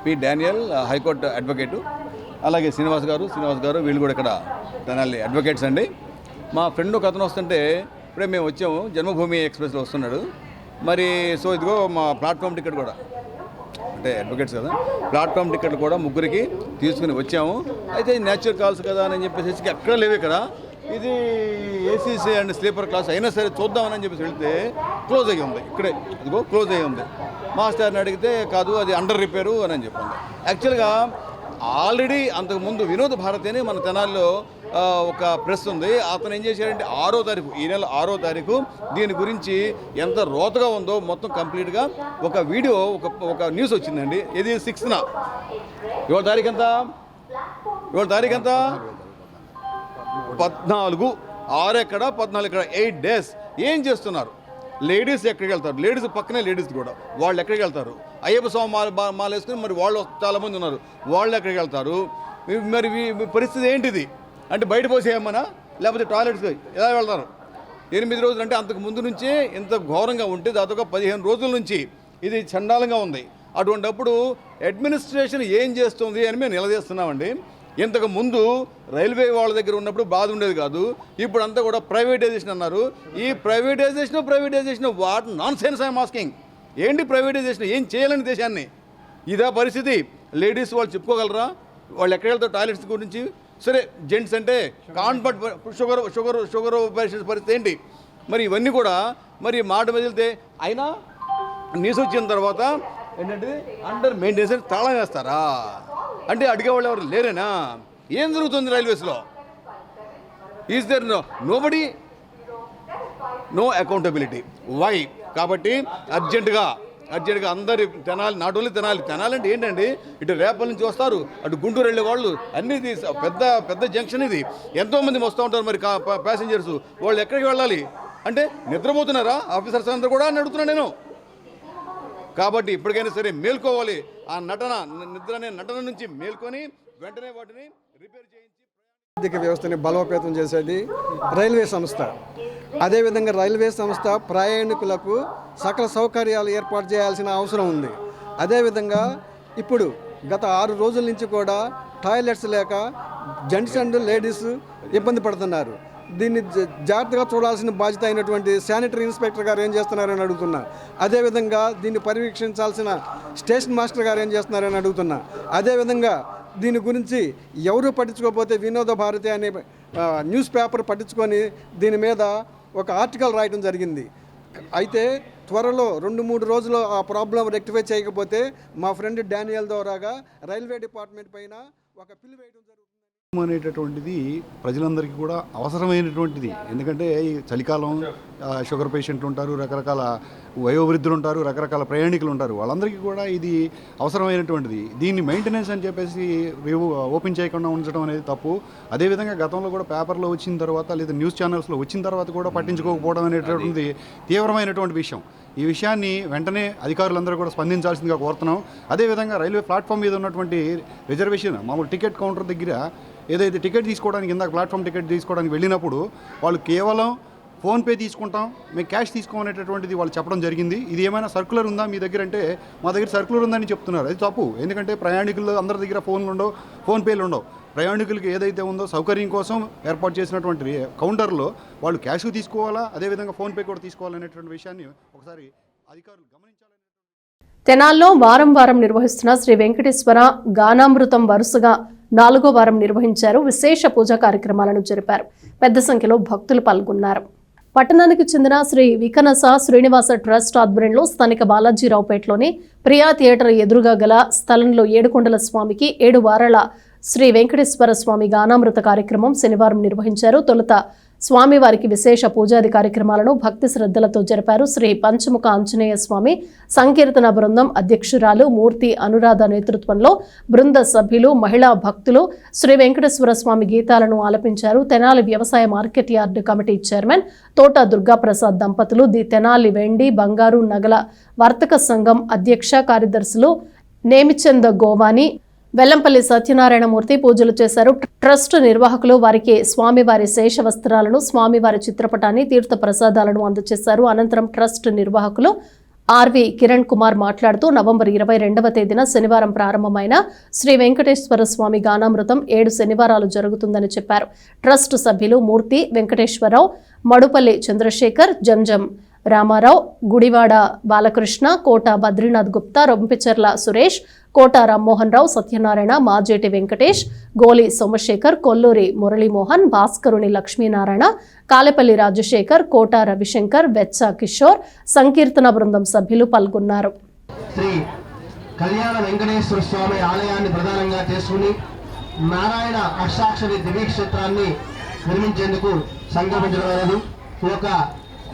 పి డానియల్, హైకోర్టు అడ్వకేటు. అలాగే శ్రీనివాస్ గారు వీళ్ళు కూడా ఇక్కడ తెనాలి అడ్వకేట్స్ అండి. మా ఫ్రెండ్ ఒక అతను వస్తుంటే ఇప్పుడే మేము వచ్చాము, జన్మభూమి ఎక్స్ప్రెస్లో వస్తున్నాడు. మరి సో ఇదిగో మా ప్లాట్ఫామ్ టికెట్ కూడా, అంటే అడ్వకేట్స్ కదా, ప్లాట్ఫామ్ టికెట్లు కూడా ముగ్గురికి తీసుకుని వచ్చాము. అయితే నేచురల్ కాల్స్ కదా అని చెప్పేసి ఎక్కడ లేవు ఇక్కడ. ఇది ఏసీసీ అండ్ స్లీపర్ క్లాస్ అయినా సరే చూద్దామని చెప్పేసి వెళ్తే క్లోజ్ అయ్యి ఉంది. ఇక్కడే ఇదిగో క్లోజ్ అయ్యి ఉంది. మాస్టర్ని అడిగితే కాదు అది అండర్ రిపేరు అని చెప్పింది. యాక్చువల్గా ఆల్రెడీ అంతకుముందు వినోద్ భారతి అని మన తెనాల్లో ఒక ప్రెస్ ఉంది. అతను ఏం చేశాడంటే 6వ తారీఖు, ఈ నెల 6వ తారీఖు దీని గురించి ఎంత రోతగా ఉందో మొత్తం కంప్లీట్గా ఒక వీడియో, ఒక న్యూస్ వచ్చిందండి. ఇది 6న, ఇవాళ తారీఖు ఎంత, 14, 6 ఎక్కడ 14 ఎక్కడ, 8 days ఏం చేస్తున్నారు? లేడీస్ ఎక్కడికి వెళ్తారు? లేడీస్ పక్కనే లేడీస్ కూడా వాళ్ళు ఎక్కడికి వెళ్తారు? అయ్యప్ప స్వామి మాల వేసుకుని మరి వాళ్ళు చాలామంది ఉన్నారు, వాళ్ళు ఎక్కడికి వెళ్తారు? మరి పరిస్థితి ఏంటిది అంటే బయట పోసేయమన్నా లేకపోతే టాయిలెట్స్కి ఎలా వెళ్తారు? 8 రోజులు అంటే అంతకు ముందు నుంచే ఇంత ఘోరంగా ఉంటే దాదాపు 15 రోజుల నుంచి ఇది చండాలంగా ఉంది. అటువంటిప్పుడు అడ్మినిస్ట్రేషన్ ఏం చేస్తుంది అని మేము నిలదీస్తున్నామండి. ఇంతకు ముందు రైల్వే వాళ్ళ దగ్గర ఉన్నప్పుడు బాధ ఉండేది కాదు, ఇప్పుడు అంతా కూడా ప్రైవేటైజేషన్ అన్నారు. ఈ privatisation what nonsense I'm asking. ఏంటి ప్రైవేటైజేషన్? ఏం చేయాలని దేశాన్ని? ఇదా పరిస్థితి? లేడీస్ వాళ్ళు చెప్పుకోగలరా? వాళ్ళు ఎక్కడ వెళ్తారు టాయిలెట్స్ గురించి? సరే జెంట్స్ అంటే కాన్ఫర్ట్, షుగర్ పేషెంట్స్ పరిస్థితి ఏంటి? మరి ఇవన్నీ కూడా మరి మాట మెదిలితే అయినా న్యూస్ వచ్చిన తర్వాత ఏంటంటే అండర్ మెయింటెనెన్స్ తాళం వేస్తారా? అంటే అడిగేవాళ్ళు ఎవరు లేరేనా? ఏం జరుగుతుంది రైల్వేస్లో? Is there nobody, no accountability? Why? కాబట్టి అర్జెంటుగా అందరి తెనాలి, నాట్ ఓన్లీ తెనాలి అంటే ఏంటండి, ఇటు రేపల నుంచి వస్తారు, అటు గుంటూరు వెళ్ళే వాళ్ళు, అన్నీ పెద్ద జంక్షన్ ఇది. ఎంతోమంది వస్తూ ఉంటారు మరి ప్యాసింజర్స్. వాళ్ళు ఎక్కడికి వెళ్ళాలి? అంటే నిద్రపోతున్నారా ఆఫీసర్స్ అందరూ కూడా అని అడుగుతున్నాను నేను. కాబట్టి ఇప్పటికైనా సరే మేల్కోవాలి. ఆ నటన నుంచి మేల్కొని వెంటనే వాటిని రిపేర్ చేయించి ఆర్థిక వ్యవస్థని బలోపేతం చేసేది రైల్వే సంస్థ. అదేవిధంగా రైల్వే సంస్థ ప్రయాణికులకు సకల సౌకర్యాలు ఏర్పాటు చేయాల్సిన అవసరం ఉంది. అదేవిధంగా ఇప్పుడు గత 6 రోజుల నుంచి కూడా టాయిలెట్స్ లేక జెంట్స్ అండ్ లేడీస్ ఇబ్బంది పడుతున్నారు. దీన్ని జాగ్రత్తగా చూడాల్సిన బాధ్యత అయినటువంటి శానిటరీ ఇన్స్పెక్టర్ గారు ఏం చేస్తున్నారని అడుగుతున్నా. అదేవిధంగా దీన్ని పర్యవేక్షించాల్సిన స్టేషన్ మాస్టర్ గారు ఏం చేస్తున్నారని అడుగుతున్నా. అదేవిధంగా దీని గురించి ఎవరు పట్టించుకోకపోతే వినోద భారతి అనే న్యూస్ పేపర్ పట్టించుకొని దీని మీద ఒక ఆర్టికల్ రాయడం జరిగింది. అయితే త్వరలో 2-3 రోజుల్లో ఆ ప్రాబ్లం రెక్టిఫై చేయకపోతే మా ఫ్రెండ్ డానియల్ ద్వారాగా రైల్వే డిపార్ట్మెంట్ పైన ఒక పిల్ వేయడం జరుగుతుంది అనేటటువంటిది ప్రజలందరికీ కూడా అవసరమైనటువంటిది. ఎందుకంటే ఈ చలికాలం షుగర్ పేషెంట్లు ఉంటారు, రకరకాల వయోవృద్ధులు ఉంటారు, రకరకాల ప్రయాణికులు ఉంటారు. వాళ్ళందరికీ కూడా ఇది అవసరమైనటువంటిది. దీన్ని మెయింటెనెన్స్ అని చెప్పేసి ఓపెన్ చేయకుండా ఉంచడం అనేది తప్పు. అదేవిధంగా గతంలో కూడా పేపర్లో వచ్చిన తర్వాత లేదా న్యూస్ ఛానల్స్లో వచ్చిన తర్వాత కూడా పట్టించుకోకపోవడం అనేటటువంటి తీవ్రమైనటువంటి విషయం. ఈ విషయాన్ని వెంటనే అధికారులందరూ కూడా స్పందించాల్సిందిగా కోరుతున్నాం. అదేవిధంగా రైల్వే ప్లాట్ఫామ్ మీద ఉన్నటువంటి రిజర్వేషన్ మామూలు టికెట్ కౌంటర్ దగ్గర ఏదైతే టికెట్ తీసుకోవడానికి ఇందాక ప్లాట్ఫామ్ టికెట్ తీసుకోవడానికి వెళ్ళినప్పుడు వాళ్ళు కేవలం ఫోన్పే తీసుకుంటాం, మేము క్యాష్ తీసుకోమనేటటువంటిది వాళ్ళు చెప్పడం జరిగింది. ఇది ఏమైనా సర్కులర్ ఉందా మీ దగ్గర అంటే మా దగ్గర సర్కులర్ ఉందని చెప్తున్నారు. అది తప్పు. ఎందుకంటే ప్రయాణికులు అందరి దగ్గర ఫోన్లు ఉండవు, ఫోన్పేలు ఉండవు. ప్రయాణికులకి ఏదైతే ఉందో సౌకర్యం కోసం ఏర్పాటు చేసినటువంటి కౌంటర్లో వాళ్ళు క్యాష్ తీసుకోవాలా, అదేవిధంగా ఫోన్పే కూడా తీసుకోవాలనేటువంటి విషయాన్ని ఒకసారి అధికారులు గమనించాలని. తెనాల్లో వారం వారం నిర్వహిస్తున్న శ్రీ వెంకటేశ్వర గానామృతం వరుసగా 4వ వారం నిర్వహించారు. విశేష పూజా కార్యక్రమాలను జరిపారు. పెద్ద సంఖ్యలో భక్తులు పాల్గొన్నారు. పట్టణానికి చెందిన శ్రీ వికనస శ్రీనివాస ట్రస్ట్ ఆధ్వర్యంలో స్థానిక బాలాజీరావుపేటలోని ప్రియా థియేటర్ ఎదురుగా గల స్థలంలో ఏడుకొండల స్వామికి 7 వారాల శ్రీ వెంకటేశ్వర స్వామి గానామృత కార్యక్రమం శనివారం నిర్వహించారు. తొలుత స్వామివారికి విశేష పూజాది కార్యక్రమాలను భక్తి శ్రద్ధలతో జరిపారు. శ్రీ పంచముఖ ఆంజనేయ స్వామి సంకీర్తన బృందం అధ్యక్షురాలు మూర్తి అనురాధ నేతృత్వంలో బృంద సభ్యులు, మహిళా భక్తులు శ్రీ వెంకటేశ్వర స్వామి గీతాలను ఆలపించారు. తెనాలి వ్యవసాయ మార్కెట్ యార్డు కమిటీ చైర్మన్ తోట దుర్గాప్రసాద్ దంపతులు, ది తెనాలి వెండి బంగారు నగల వర్తక సంఘం అధ్యక్ష కార్యదర్శులు నేమిచంద గోవాని, వెల్లంపల్లి సత్యనారాయణమూర్తి పూజలు చేశారు. ట్రస్ట్ నిర్వాహకులు వారికి స్వామివారి శేష వస్త్రాలను, స్వామివారి చిత్రపటాన్ని, తీర్థ ప్రసాదాలను అందజేశారు. అనంతరం ట్రస్ట్ నిర్వాహకులు ఆర్వి కిరణ్ కుమార్ మాట్లాడుతూ నవంబర్ 22వ తేదీన శనివారం ప్రారంభమైన శ్రీ వెంకటేశ్వర స్వామి గానామృతం 7 శనివారాలు జరుగుతుందని చెప్పారు. ట్రస్ట్ సభ్యులు మూర్తి వెంకటేశ్వరరావు, మడుపల్లి చంద్రశేఖర్, జంజం రామారావు, గుడివాడ బాలకృష్ణ, కోట బద్రీనాథ్ గుప్తా, రొంపిచెర్ల సురేష్, కోట రామ్మోహన్ రావు, సత్యనారాయణ, మాజేటి వెంకటేష్, గోలి సోమశేఖర్, కొల్లూరి మురళీమోహన్, భాస్కరుని లక్ష్మీనారాయణ, కాలేపల్లి రాజశేఖర్, కోట రవిశంకర్, వెచ్చ కిషోర్, సంకీర్తన బృందం సభ్యులు పాల్గొన్నారు. శ్రీ కళ్యాణ వెంకటేశ్వర స్వామి ఆలయాన్ని ప్రధానంగా చేసుకుని నారాయణ అష్టాక్షరి దివ్యక్షేత్రాన్ని నిర్మించేందుకు సంకల్పించడం. ఈ యొక్క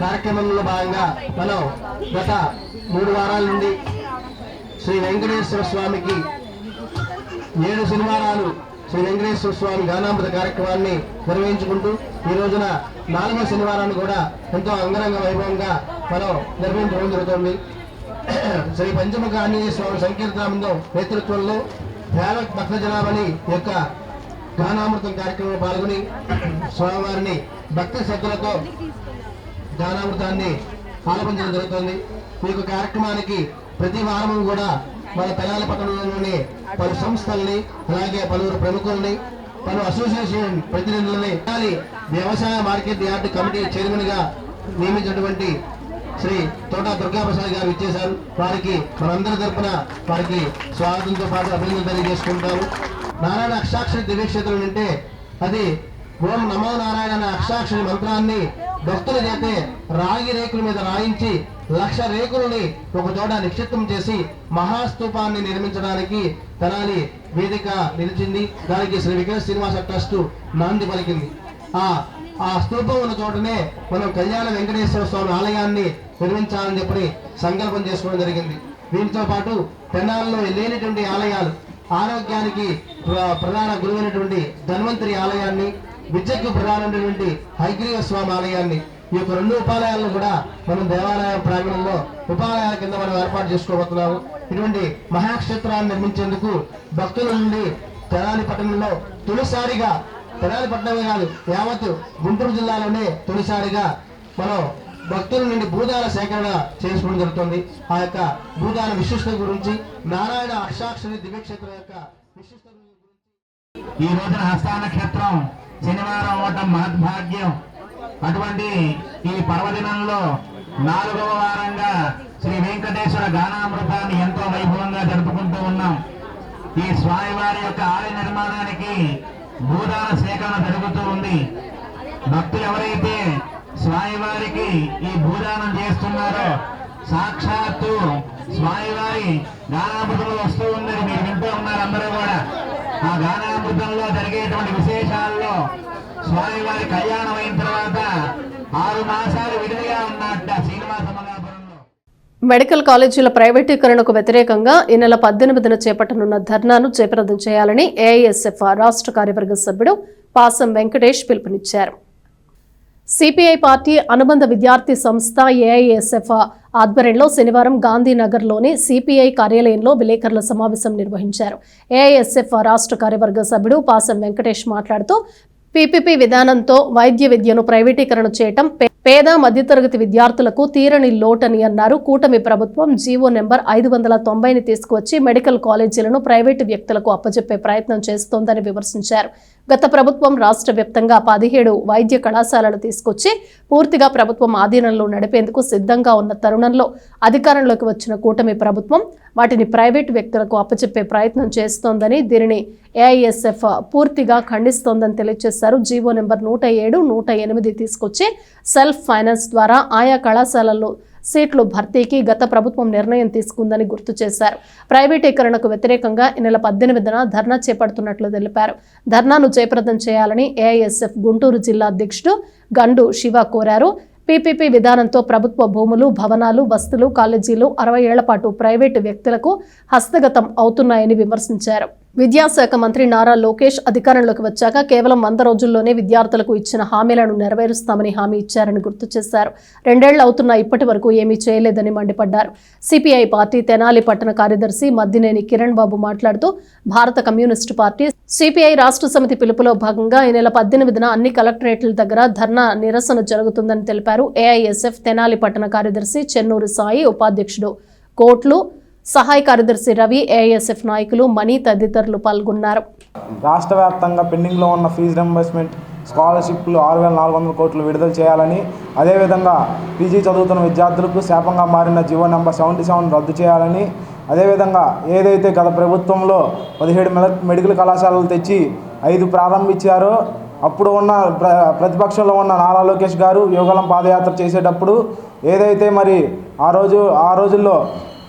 కార్యక్రమంలో భాగంగా మనం గత 3 వారాల నుండి శ్రీ వెంకటేశ్వర స్వామికి 7 శనివారాలు శ్రీ వెంకటేశ్వర స్వామి గానామృత కార్యక్రమాన్ని నిర్వహించుకుంటూ ఈ రోజున 4వ శనివారాన్ని కూడా ఎంతో అంగరంగ వైభవంగా మనం నిర్వహించడం జరుగుతుంది. శ్రీ పంచముఖ ఆంజనేయ స్వామి సంకీర్తన బృందం నేతృత్వంలో భక్త జనాభాని యొక్క గానామృతం కార్యక్రమంలో పాల్గొని స్వామివారిని భక్తి శ్రద్ధలతో గానామృతాన్ని ఆలపించడం జరుగుతుంది. ఈ యొక్క కార్యక్రమానికి ప్రతి వారము కూడా మన తెనాలి పట్టణంలోని పలు సంస్థల్ని, అలాగే పలువురు ప్రముఖుల్ని, పలు అసోసియేషన్ ప్రతినిధులని వ్యవసాయ మార్కెట్ యార్డు కమిటీ చైర్మన్ గా నియమించినటువంటి శ్రీ తోట దుర్గాప్రసాద్ గారు ఇచ్చేశారు. వారికి మనందరి తరఫున వారికి స్వాగతంతో పాటు అభినందన తెలియజేసుకుంటాము. నారాయణ అష్టాక్షరి దివ్యక్షేత్రం అంటే అది ఓం నమో నారాయణ అనే అష్టాక్షరి మంత్రాన్ని భక్తుల చేతే రాగి రేకుల మీద రాయించి 1,00,000 రేకులని ఒక చోట నిక్షిప్తం చేసి మహాస్తూపాన్ని నిర్మించడానికి తెనాలి వేదిక నిలిచింది. దానికి శ్రీ వికట శ్రీనివాస ట్రస్ట్ నాంది పలికింది. ఆ స్తూపం ఉన్న చోటనే మనం కళ్యాణ వెంకటేశ్వర స్వామి ఆలయాన్ని నిర్మించాలని చెప్పి సంకల్పం చేసుకోవడం జరిగింది. దీంతో పాటు తెనాలిలో లేనిటువంటి ఆలయాలు, ఆరోగ్యానికి ప్రధాన గురువైనటువంటి ధన్వంతరి ఆలయాన్ని, విద్యకు ప్రధానమైనటువంటి హైగ్రీవ స్వామి ఆలయాన్ని, ఈ యొక్క 2 ఉపాలయాలను కూడా మనం దేవాలయ ప్రాంగణంలో ఉపాలయాల కింద మనం ఏర్పాటు చేసుకోబోతున్నాము. ఇటువంటి మహాక్షేత్రాన్ని నిర్మించేందుకు భక్తుల నుండి తెనాలి పట్టణంలో తొలిసారిగా, తెనాలి పట్టణమే కాదు యావత్ గుంటూరు జిల్లాలోనే తొలిసారిగా మనం భక్తుల నుండి భూదాన సేకరణ చేసుకోవడం జరుగుతుంది. ఆ యొక్క భూదాన విశిష్టత గురించి, నారాయణ అష్టాక్షరి దివ్యక్షేత్రం యొక్క విశిష్టత గురించి ఈ రోజున హస్త నక్షత్రం శనివారం అవ్వటం మహద్భాగ్యం. అటువంటి ఈ పర్వదినంలో 4వ వారంగా శ్రీ వెంకటేశ్వర గానామృతాన్ని ఎంతో వైభవంగా జరుపుకుంటూ ఉన్నాం. ఈ స్వామివారి యొక్క ఆలయ నిర్మాణానికి భూదాన సేకరణ జరుగుతూ ఉంది. భక్తులు ఎవరైతే స్వామివారికి ఈ భూదానం చేస్తున్నారో సాక్షాత్తు స్వామివారి గానామృతంలో వస్తూ ఉన్నది మీరు వింటూ ఉన్నారు అందరూ కూడా. ఆ గానామృతంలో జరిగేటువంటి విశేషాల్లో స్వామివారి కళ్యాణం అయిన తర్వాత 6 మాసాలు విడిగా ఉన్నట్ట శ్రీనివాస మంగాపురంలో. మెడికల్ కాలేజీల ప్రైవేటీకరణకు వ్యతిరేకంగా ఈ నెల 18న చేపట్టనున్న ధర్నాను జయప్రదం చేయాలని ఏఐఎస్ఎఫ్ రాష్ట్ర కార్యవర్గ సభ్యుడు పాసం వెంకటేష్ పిలుపునిచ్చారు. సిపిఐ పార్టీ అనుబంధ విద్యార్థి సంస్థ ఏఐఎస్ఎఫ్ ఆధ్వర్యంలో శనివారం గాంధీనగర్లోని సిపిఐ కార్యాలయంలో విలేకరుల సమావేశం నిర్వహించారు. ఏఐఎస్ఎఫ్ రాష్ట్ర కార్యవర్గ సభ్యుడు పాసం వెంకటేష్ మాట్లాడుతూ పీపీపీ విధానంతో వైద్య విద్యను ప్రైవేటీకరణ చేయటం పేద మధ్యతరగతి విద్యార్థులకు తీరని లోటని అన్నారు. కూటమి ప్రభుత్వం జీవో నెంబర్ 590ని తీసుకువచ్చి మెడికల్ కాలేజీలను ప్రైవేటు వ్యక్తులకు అప్పజెప్పే ప్రయత్నం చేస్తోందని విమర్శించారు. గత ప్రభుత్వం రాష్ట్ర వ్యాప్తంగా 17 వైద్య కళాశాలలు తీసుకొచ్చి పూర్తిగా ప్రభుత్వం ఆధీనంలో నడిపేందుకు సిద్ధంగా ఉన్న తరుణంలో అధికారంలోకి వచ్చిన కూటమి ప్రభుత్వం వాటిని ప్రైవేటు వ్యక్తులకు అప్పచెప్పే ప్రయత్నం చేస్తోందని, దీనిని ఏఐఎస్ఎఫ్ పూర్తిగా ఖండిస్తోందని తెలియజేశారు. జీవో నెంబర్ 107, 108 తీసుకొచ్చి సెల్ఫ్ ఫైనాన్స్ ద్వారా ఆయా కళాశాలల్లో సీట్లు భర్తీకి గత ప్రభుత్వం నిర్ణయం తీసుకుందని గుర్తు చేశారు. ప్రైవేటీకరణకు వ్యతిరేకంగా ఈ నెల 18న ధర్నా చేపడుతున్నట్లు తెలిపారు. ధర్నాను జయప్రదం చేయాలని ఏఐఎస్ఎఫ్ గుంటూరు జిల్లా అధ్యక్షుడు గండు శివ కోరారు. పీపీపీ విధానంతో ప్రభుత్వ భూములు, భవనాలు, బస్తులు, కాలేజీలు 60 ఏళ్ల పాటు ప్రైవేటు వ్యక్తులకు హస్తగతం అవుతున్నాయని విమర్శించారు. విద్యాశాఖ మంత్రి నారా లోకేష్ అధికారంలోకి వచ్చాక కేవలం 100 రోజుల్లోనే విద్యార్థులకు ఇచ్చిన హామీలను నెరవేరుస్తామని హామీ ఇచ్చారని గుర్తు చేశారు. 2 ఏళ్లు అవుతున్నా ఇప్పటి వరకు ఏమీ చేయలేదని మండిపడ్డారు. సిపిఐ పార్టీ తెనాలి పట్టణ కార్యదర్శి మద్దినేని కిరణ్ బాబు మాట్లాడుతూ భారత కమ్యూనిస్టు పార్టీ సిపిఐ రాష్ట్ర సమితి పిలుపులో భాగంగా ఈ నెల 18న అన్ని కలెక్టరేట్ల దగ్గర ధర్నా నిరసన జరుగుతుందని తెలిపారు. ఏఐఎస్ఎఫ్ తెనాలి పట్టణ కార్యదర్శి చెన్నూరు సాయి, ఉపాధ్యక్షుడు కోట్లు, సహాయ కార్యదర్శి రవి, ఏఐఎస్ఎఫ్ నాయకులు మణి తదితరులు పాల్గొన్నారు. రాష్ట్ర వ్యాప్తంగా పెండింగ్లో ఉన్న ఫీజు రింబర్స్మెంట్, స్కాలర్షిప్లు 6,400 కోట్లు విడుదల చేయాలని, అదేవిధంగా పీజీ చదువుతున్న విద్యార్థులకు శాపంగా మారిన జీవో నెంబర్ 77 రద్దు చేయాలని, అదేవిధంగా ఏదైతే గత ప్రభుత్వంలో 17 మెడికల్ కళాశాలలు తెచ్చి 5 ప్రారంభించారో అప్పుడు ఉన్న ప్రతిపక్షంలో ఉన్న నారా లోకేష్ గారు యువగలం పాదయాత్ర చేసేటప్పుడు ఏదైతే మరి ఆ రోజుల్లో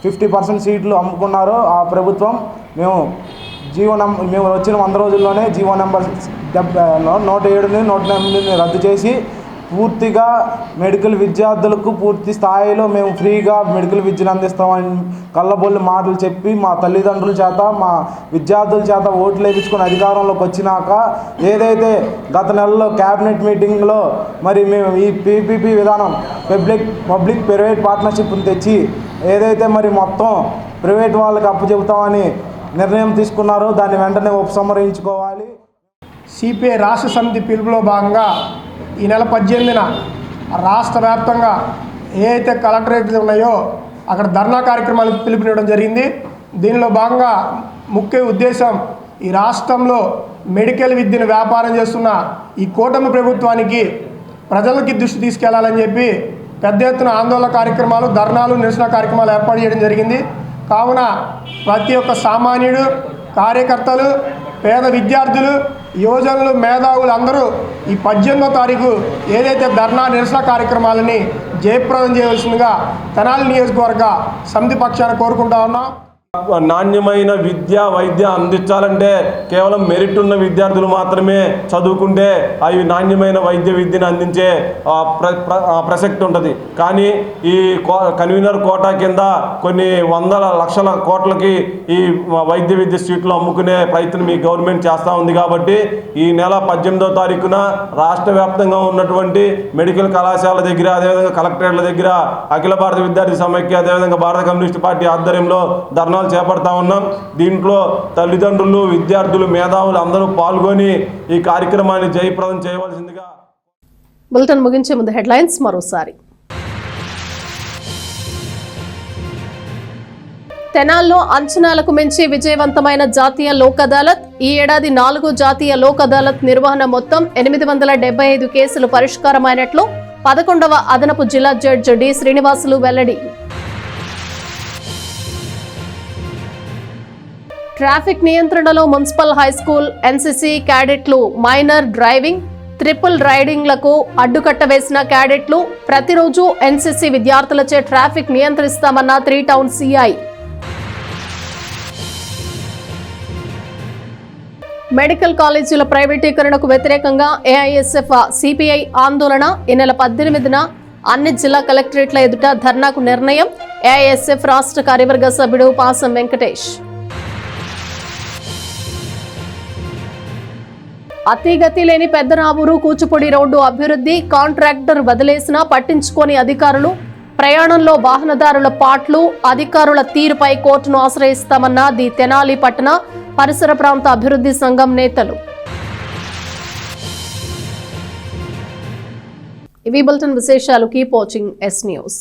50% సీట్లు అమ్ముకున్నారో ఆ ప్రభుత్వం మేము వచ్చిన 100 రోజుల్లోనే జీవో నెంబర్ 107ని 108ని రద్దు చేసి పూర్తిగా మెడికల్ విద్యార్థులకు పూర్తి స్థాయిలో మేము ఫ్రీగా మెడికల్ విద్యను అందిస్తామని కళ్ళబొల్లి మాటలు చెప్పి మా తల్లిదండ్రుల చేత, మా విద్యార్థుల చేత ఓట్లు వేయించుకుని అధికారంలోకి వచ్చినాక ఏదైతే గత నెలలో క్యాబినెట్ మీటింగ్లో మరి మేము ఈ పీపీపీ విధానం పబ్లిక్ ప్రైవేట్ పార్ట్నర్షిప్ని తెచ్చి ఏదైతే మరి మొత్తం ప్రైవేట్ వాళ్ళకి అప్పచెబుతామని నిర్ణయం తీసుకున్నారో దాన్ని వెంటనే ఉపసంహరించుకోవాలి. సిపిఐ రాష్ట్ర సమితి పిలుపులో భాగంగా ఈ నెల 18న రాష్ట్ర వ్యాప్తంగా ఏ అయితే కలెక్టరేట్లు ఉన్నాయో అక్కడ ధర్నా కార్యక్రమాలకు పిలుపునివ్వడం జరిగింది. దీనిలో భాగంగా ముఖ్య ఉద్దేశం ఈ రాష్ట్రంలో మెడికల్ విద్యను వ్యాపారం చేస్తున్న ఈ కూటమి ప్రభుత్వానికి ప్రజలకి దృష్టి తీసుకెళ్లాలని చెప్పి పెద్ద ఎత్తున ఆందోళన కార్యక్రమాలు, ధర్నాలు, నిరసన కార్యక్రమాలు ఏర్పాటు చేయడం జరిగింది. కావున ప్రతి ఒక్క సామాన్యుడు, కార్యకర్తలు, పేద విద్యార్థులు, యువజనులు, మేధావులు అందరూ ఈ 18వ తారీఖు ఏదైతే ధర్నా నిరసన కార్యక్రమాలని జయప్రదం చేయవలసిందిగా తెనాలి నియోజకవర్గ సమితి పక్షాన కోరుకుంటా ఉన్నాం. నాణ్యమైన విద్య వైద్య అందించాలంటే కేవలం మెరిట్ ఉన్న విద్యార్థులు మాత్రమే చదువుకుంటే అవి నాణ్యమైన వైద్య విద్యను అందించే ప్రసక్తి ఉంటుంది. కానీ ఈ కన్వీనర్ కోటా కింద కొన్ని వందల లక్షల కోట్లకి ఈ వైద్య విద్య సీట్లు అమ్ముకునే ప్రయత్నం ఈ గవర్నమెంట్ చేస్తూ ఉంది. కాబట్టి ఈ నెల 18వ తారీఖున రాష్ట్ర వ్యాప్తంగా ఉన్నటువంటి మెడికల్ కళాశాల దగ్గర, అదేవిధంగా కలెక్టరేట్ల దగ్గర అఖిల భారత విద్యార్థి సమైక్య, అదేవిధంగా భారత కమ్యూనిస్ట్ పార్టీ ఆధ్వర్యంలో ధర్నాలు చేపడతా ఉన్నాం. దీంట్లో తల్లిదండ్రులు, విద్యార్థులు, మేధావులు అందరూ పాల్గొని ఈ కార్యక్రమాన్ని జయప్రదం చేయవలసిందిగా. బులెటిన్ ముగించే ముందు హెడ్లైన్స్ మరోసారి. తెనాల్లో అంచనాలకు మించి విజయవంతమైన జాతీయ లోక్ అదాలత్. ఈ ఏడాది 4వ జాతీయ లోక్ అదాలత్ నిర్వహణ మొత్తం 875 కేసులు పరిష్కారమైనట్లు 11వ అదనపు జిల్లా జడ్జి డి శ్రీనివాసులు వెల్లడి. ట్రాఫిక్ నియంత్రణలో మున్సిపల్ హైస్కూల్ ఎన్సీసీ క్యాడెట్లు మైనర్ డ్రైవింగ్, ట్రిపుల్ రైడింగ్లకు అడ్డుకట్ట వేసిన క్యాడెట్లు. ప్రతిరోజు ఎన్సీసీ విద్యార్థులచే ట్రాఫిక్ నియంత్రిస్తామన్న 3 టౌన్ సిఐ. మెడికల్ కాలేజీల ప్రైవేటీకరణకు వ్యతిరేకంగా ఏఐఎస్ఎఫ్ సిపిఐ ఆందోళన. ఈ నెల 18న అన్ని జిల్లా కలెక్టరేట్ల ఎదుట ధర్నాకు నిర్ణయం. ఏఐఎస్ఎఫ్ రాష్ట్ర కార్యవర్గ సభ్యుడు పాసం వెంకటేష్. అతిగతి లేని పెద్దరావూరు కూచిపూడి రోడ్డు అభివృద్ధి. కాంట్రాక్టర్ వదిలేసినా పట్టించుకోని అధికారులు. ప్రయాణంలో వాహనదారుల పాట్లు. అధికారుల తీరుపై కోర్టును ఆశ్రయిస్తామన్న ది తెనాలి పట్టణ పరిసర ప్రాంత అభివృద్ధి సంఘం నేతలు. ఇవి బులెటిన్ విశేషాలు. Keep watching yes news.